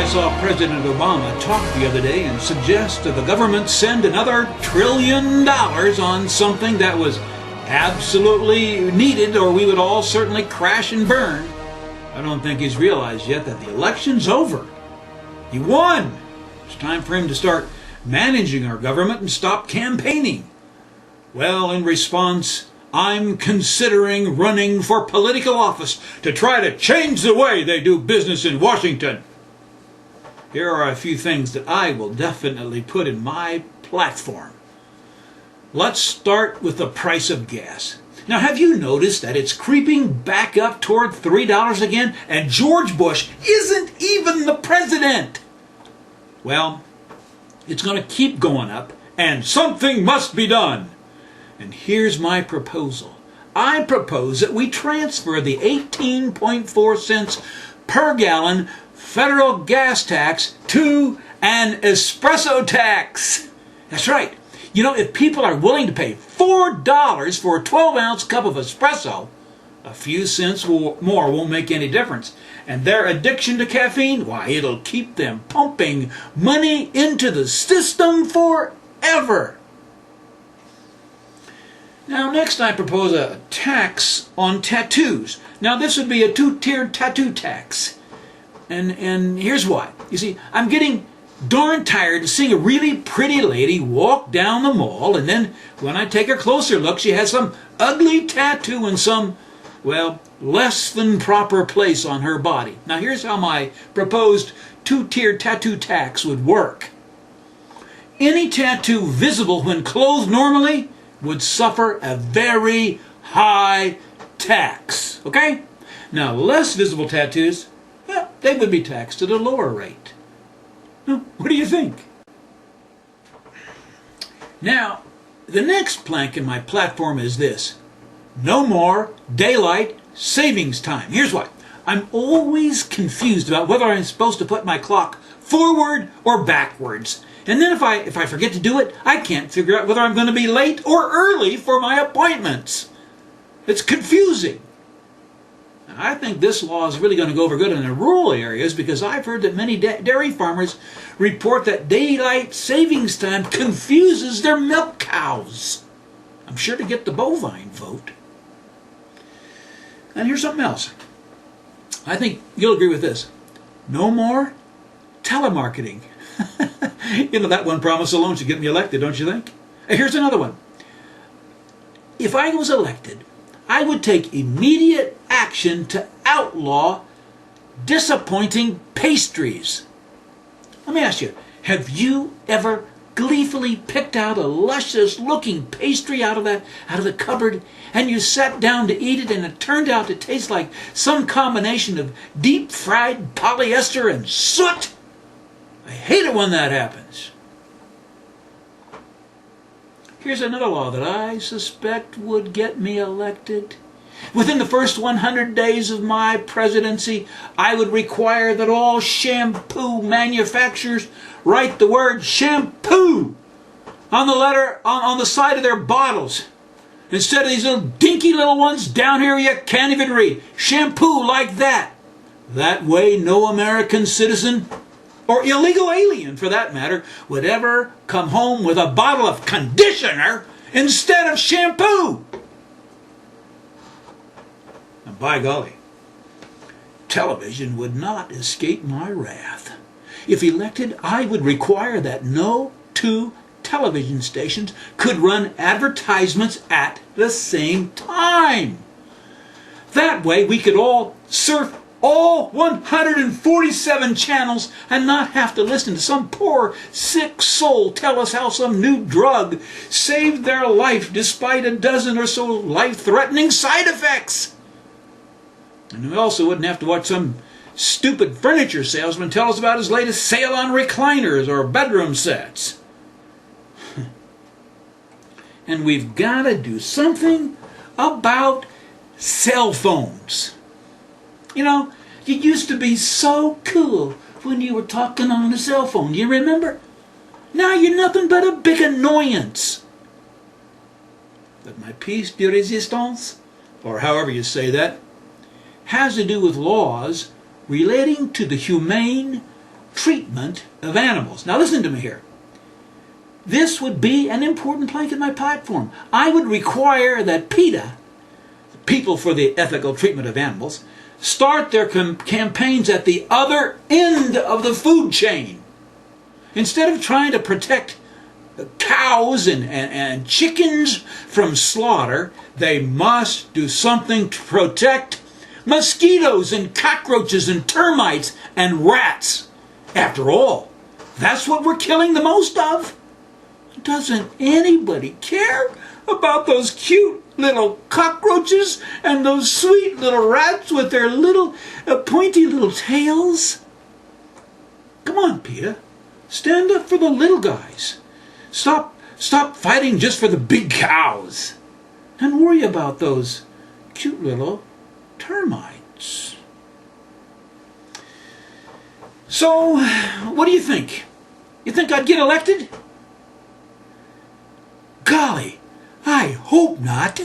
saw President Obama talk the other day and suggest that the government send another $1 trillion on something that was absolutely needed, or we would all certainly crash and burn. I don't think he's realized yet that the election's over. He won. It's time for him to start managing our government and stop campaigning. Well, in response, I'm considering running for political office to try to change the way they do business in Washington. Here are a few things that I will definitely put in my platform. Let's start with the price of gas. Now, have you noticed that it's creeping back up toward $3 again, and George Bush isn't even the president? Well, it's going to keep going up, and something must be done. And here's my proposal. I propose that we transfer the 18.4 cents per gallon federal gas tax to an espresso tax. That's right. You know, if people are willing to pay $4 for a 12-ounce cup of espresso, a few cents more won't make any difference. And their addiction to caffeine, why, it'll keep them pumping money into the system forever. Now, next I propose a tax on tattoos. Now, this would be a two-tiered tattoo tax. And here's why. You see, I'm getting darn tired of seeing a really pretty lady walk down the mall, and then when I take a closer look, she has some ugly tattoo in some, well, less than proper place on her body. Now, here's how my proposed two-tiered tattoo tax would work. Any tattoo visible when clothed normally would suffer a very high tax. Okay? Now, less visible tattoos, well, they would be taxed at a lower rate. Now, what do you think? Now, the next plank in my platform is this. No more daylight savings time. Here's why. I'm always confused about whether I'm supposed to put my clock forward or backwards. And then if I forget to do it, I can't figure out whether I'm going to be late or early for my appointments. It's confusing. Now, I think this law is really going to go over good in the rural areas, because I've heard that many dairy farmers report that daylight savings time confuses their milk cows. I'm sure to get the bovine vote. And here's something else. I think you'll agree with this. No more telemarketing. You know, that one promise alone should get me elected, don't you think? Here's another one. If I was elected, I would take immediate action to outlaw disappointing pastries. Let me ask you, have you ever gleefully picked out a luscious-looking pastry out of the cupboard, and you sat down to eat it, and it turned out to taste like some combination of deep-fried polyester and soot? I hate it when that happens. Here's another law that I suspect would get me elected. Within the first 100 days of my presidency, I would require that all shampoo manufacturers write the word shampoo on the side of their bottles. Instead of these little dinky little ones down here you can't even read. Shampoo like that. That way no American citizen, or illegal alien for that matter, would ever come home with a bottle of conditioner instead of shampoo. And by golly, television would not escape my wrath. If elected, I would require that no two television stations could run advertisements at the same time. That way we could all surf all 147 channels and not have to listen to some poor sick soul tell us how some new drug saved their life despite a dozen or so life-threatening side effects. And we also wouldn't have to watch some stupid furniture salesman tell us about his latest sale on recliners or bedroom sets. And we've got to do something about cell phones. You know, you used to be so cool when you were talking on the cell phone. You remember? Now you're nothing but a big annoyance. But my piece de resistance, or however you say that, has to do with laws relating to the humane treatment of animals. Now listen to me here. This would be an important plank in my platform. I would require that PETA, People for the Ethical Treatment of Animals, start their campaigns at the other end of the food chain. Instead of trying to protect cows and chickens from slaughter, they must do something to protect mosquitoes and cockroaches and termites and rats. After all, that's what we're killing the most of. Doesn't anybody care about those cute little cockroaches and those sweet little rats with their little pointy little tails? Come on, PETA. Stand up for the little guys. Stop fighting just for the big cows. And worry about those cute little termites. So, what do you think? You think I'd get elected? Golly, I hope not.